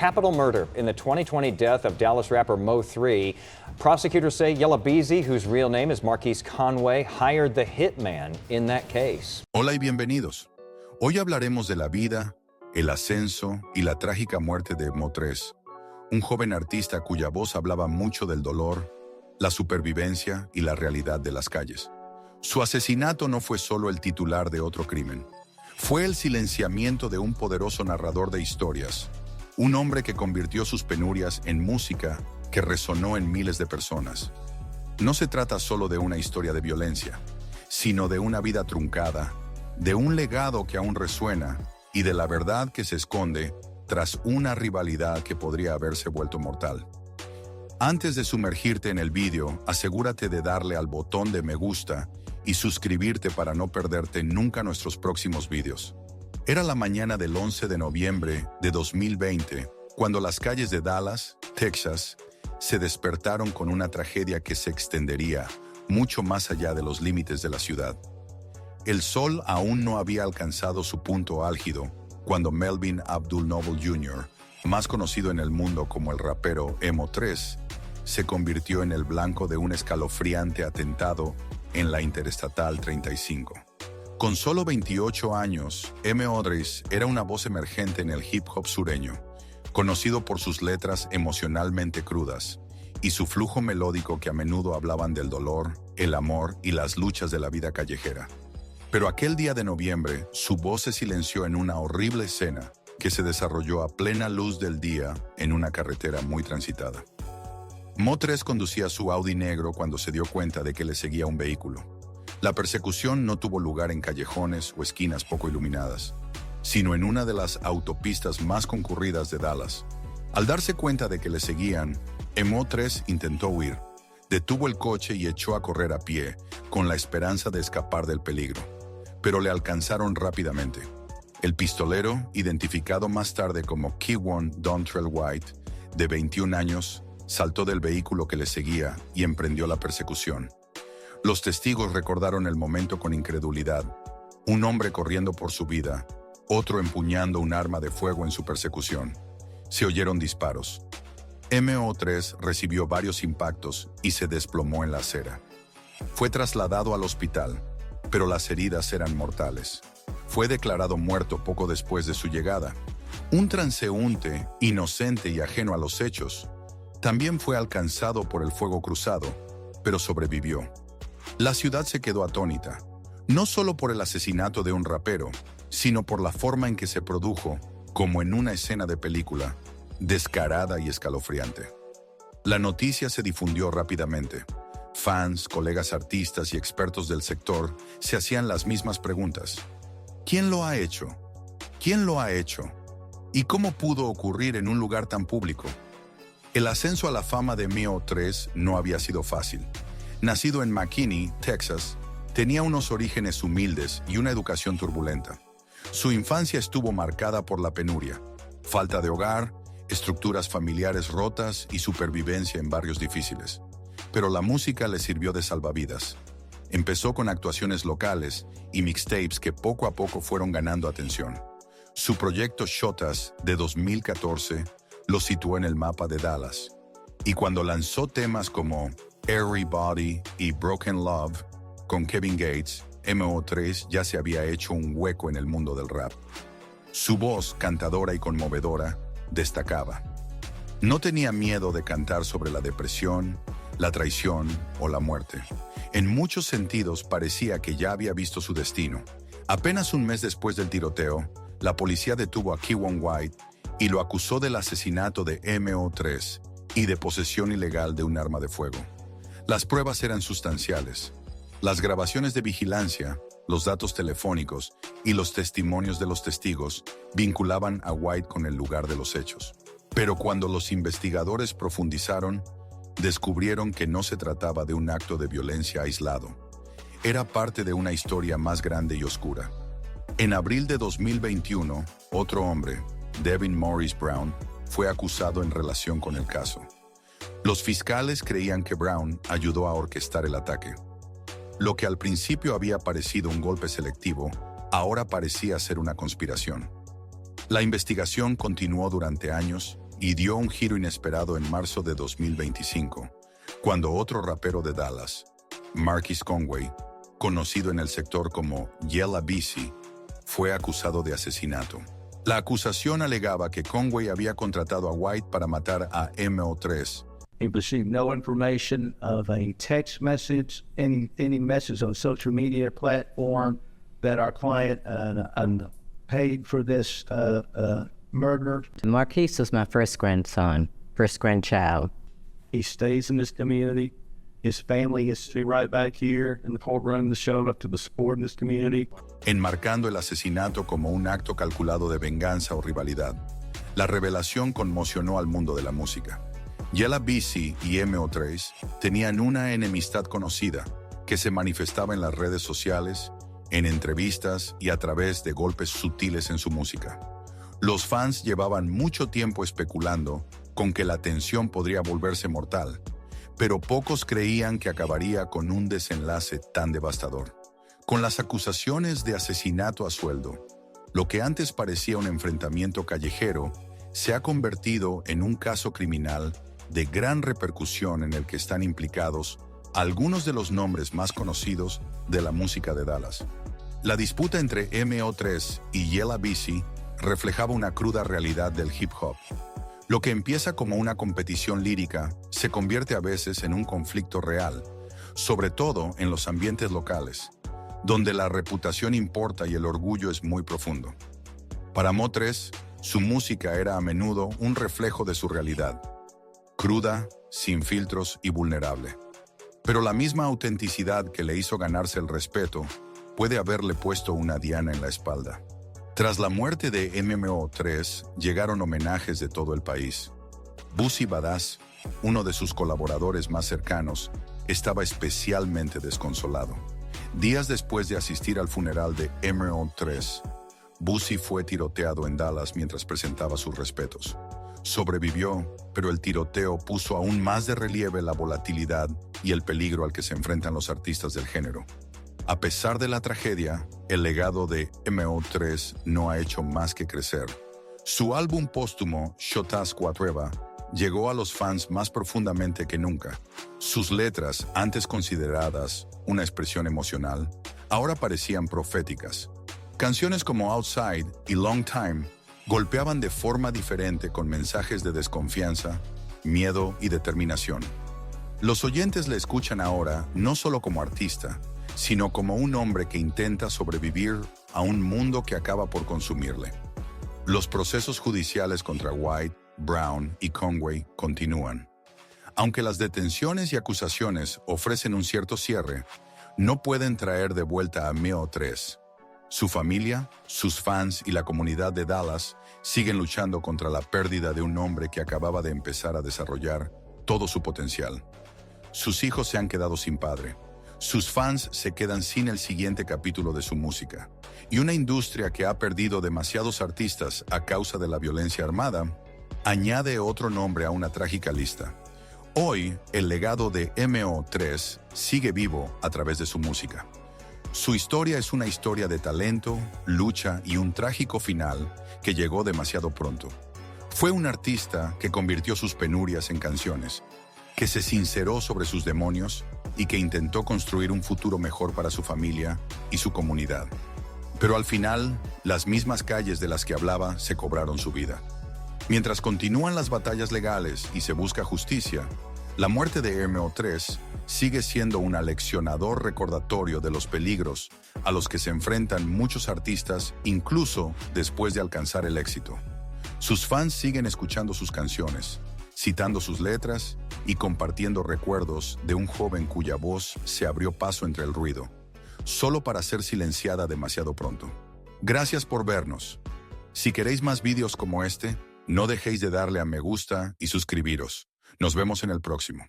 Capital murder in the 2020 death of Dallas rapper Mo3. Prosecutors say Yella Beezy, whose real name is Marquise Conway, hired the hitman in that case. Hola y bienvenidos. Hoy hablaremos de la vida, el ascenso y la trágica muerte de Mo3, un joven artista cuya voz hablaba mucho del dolor, la supervivencia y la realidad de las calles. Su asesinato no fue solo el titular de otro crimen. Fue el silenciamiento de un poderoso narrador de historias, un hombre que convirtió sus penurias en música que resonó en miles de personas. No se trata solo de una historia de violencia, sino de una vida truncada, de un legado que aún resuena y de la verdad que se esconde tras una rivalidad que podría haberse vuelto mortal. Antes de sumergirte en el vídeo, asegúrate de darle al botón de me gusta y suscribirte para no perderte nunca nuestros próximos vídeos. Era la mañana del 11 de noviembre de 2020, cuando las calles de Dallas, Texas, se despertaron con una tragedia que se extendería mucho más allá de los límites de la ciudad. El sol aún no había alcanzado su punto álgido cuando Melvin Abdul Noble Jr., más conocido en el mundo como el rapero Mo3, se convirtió en el blanco de un escalofriante atentado en la Interestatal 35. Con solo 28 años, Mo3 era una voz emergente en el hip hop sureño, conocido por sus letras emocionalmente crudas y su flujo melódico que a menudo hablaban del dolor, el amor y las luchas de la vida callejera. Pero aquel día de noviembre, su voz se silenció en una horrible escena que se desarrolló a plena luz del día en una carretera muy transitada. Mo3 conducía su Audi negro cuando se dio cuenta de que le seguía un vehículo. La persecución no tuvo lugar en callejones o esquinas poco iluminadas, sino en una de las autopistas más concurridas de Dallas. Al darse cuenta de que le seguían, Mo3 intentó huir, detuvo el coche y echó a correr a pie, con la esperanza de escapar del peligro. Pero le alcanzaron rápidamente. El pistolero, identificado más tarde como Kewon Dontrell White, de 21 años, saltó del vehículo que le seguía y emprendió la persecución. Los testigos recordaron el momento con incredulidad. Un hombre corriendo por su vida, otro empuñando un arma de fuego en su persecución. Se oyeron disparos. Mo3 recibió varios impactos y se desplomó en la acera. Fue trasladado al hospital, pero las heridas eran mortales. Fue declarado muerto poco después de su llegada. Un transeúnte, inocente y ajeno a los hechos, también fue alcanzado por el fuego cruzado, pero sobrevivió. La ciudad se quedó atónita, no solo por el asesinato de un rapero, sino por la forma en que se produjo, como en una escena de película, descarada y escalofriante. La noticia se difundió rápidamente. Fans, colegas artistas y expertos del sector se hacían las mismas preguntas. ¿Quién lo ha hecho? ¿Quién lo ha hecho? ¿Y cómo pudo ocurrir en un lugar tan público? El ascenso a la fama de Mo3 no había sido fácil. Nacido en McKinney, Texas, tenía unos orígenes humildes y una educación turbulenta. Su infancia estuvo marcada por la penuria, falta de hogar, estructuras familiares rotas y supervivencia en barrios difíciles. Pero la música le sirvió de salvavidas. Empezó con actuaciones locales y mixtapes que poco a poco fueron ganando atención. Su proyecto Shotas de 2014 lo situó en el mapa de Dallas. Y cuando lanzó temas como Everybody y Broken Love con Kevin Gates, Mo3 ya se había hecho un hueco en el mundo del rap. Su voz, cantadora y conmovedora, destacaba. No tenía miedo de cantar sobre la depresión, la traición o la muerte. En muchos sentidos parecía que ya había visto su destino. Apenas un mes después del tiroteo, la policía detuvo a Kewon White y lo acusó del asesinato de Mo3 y de posesión ilegal de un arma de fuego. Las pruebas eran sustanciales. Las grabaciones de vigilancia, los datos telefónicos y los testimonios de los testigos vinculaban a White con el lugar de los hechos. Pero cuando los investigadores profundizaron, descubrieron que no se trataba de un acto de violencia aislado. Era parte de una historia más grande y oscura. En abril de 2021, otro hombre, Devin Morris Brown, fue acusado en relación con el caso. Los fiscales creían que Brown ayudó a orquestar el ataque. Lo que al principio había parecido un golpe selectivo, ahora parecía ser una conspiración. La investigación continuó durante años y dio un giro inesperado en marzo de 2025, cuando otro rapero de Dallas, Marquise Conway, conocido en el sector como Yella Beezy, fue acusado de asesinato. La acusación alegaba que Conway había contratado a White para matar a MO3. He received no information of a text message, any message on social media platform that our client paid for this murder. Marquise was my first grandson, first grandchild. He stays in this community. His family is right back here in the courtroom to show up to the support in this community. Enmarcando el asesinato como un acto calculado de venganza o rivalidad. La revelación conmocionó al mundo de la música. Yella Beezy y MO3 tenían una enemistad conocida que se manifestaba en las redes sociales, en entrevistas y a través de golpes sutiles en su música. Los fans llevaban mucho tiempo especulando con que la tensión podría volverse mortal, pero pocos creían que acabaría con un desenlace tan devastador. Con las acusaciones de asesinato a sueldo, lo que antes parecía un enfrentamiento callejero se ha convertido en un caso criminal de gran repercusión en el que están implicados algunos de los nombres más conocidos de la música de Dallas. La disputa entre MO3 y Yella Beezy reflejaba una cruda realidad del hip hop. Lo que empieza como una competición lírica se convierte a veces en un conflicto real, sobre todo en los ambientes locales, donde la reputación importa y el orgullo es muy profundo. Para MO3, su música era a menudo un reflejo de su realidad, cruda, sin filtros y vulnerable. Pero la misma autenticidad que le hizo ganarse el respeto puede haberle puesto una diana en la espalda. Tras la muerte de MO3, llegaron homenajes de todo el país. Boosie Badass, uno de sus colaboradores más cercanos, estaba especialmente desconsolado. Días después de asistir al funeral de MO3, Boosie fue tiroteado en Dallas mientras presentaba sus respetos. Sobrevivió, pero el tiroteo puso aún más de relieve la volatilidad y el peligro al que se enfrentan los artistas del género. A pesar de la tragedia, el legado de MO3 no ha hecho más que crecer. Su álbum póstumo, Shotas Quatrueva, llegó a los fans más profundamente que nunca. Sus letras, antes consideradas una expresión emocional, ahora parecían proféticas. Canciones como Outside y Long Time golpeaban de forma diferente con mensajes de desconfianza, miedo y determinación. Los oyentes le escuchan ahora no solo como artista, sino como un hombre que intenta sobrevivir a un mundo que acaba por consumirle. Los procesos judiciales contra White, Brown y Conway continúan. Aunque las detenciones y acusaciones ofrecen un cierto cierre, no pueden traer de vuelta a MO3. Su familia, sus fans y la comunidad de Dallas siguen luchando contra la pérdida de un hombre que acababa de empezar a desarrollar todo su potencial. Sus hijos se han quedado sin padre. Sus fans se quedan sin el siguiente capítulo de su música. Y una industria que ha perdido demasiados artistas a causa de la violencia armada, añade otro nombre a una trágica lista. Hoy, el legado de MO3 sigue vivo a través de su música. Su historia es una historia de talento, lucha y un trágico final que llegó demasiado pronto. Fue un artista que convirtió sus penurias en canciones, que se sinceró sobre sus demonios y que intentó construir un futuro mejor para su familia y su comunidad. Pero al final, las mismas calles de las que hablaba se cobraron su vida. Mientras continúan las batallas legales y se busca justicia, la muerte de MO3 sigue siendo un aleccionador recordatorio de los peligros a los que se enfrentan muchos artistas incluso después de alcanzar el éxito. Sus fans siguen escuchando sus canciones, citando sus letras y compartiendo recuerdos de un joven cuya voz se abrió paso entre el ruido, solo para ser silenciada demasiado pronto. Gracias por vernos. Si queréis más vídeos como este, no dejéis de darle a me gusta y suscribiros. Nos vemos en el próximo.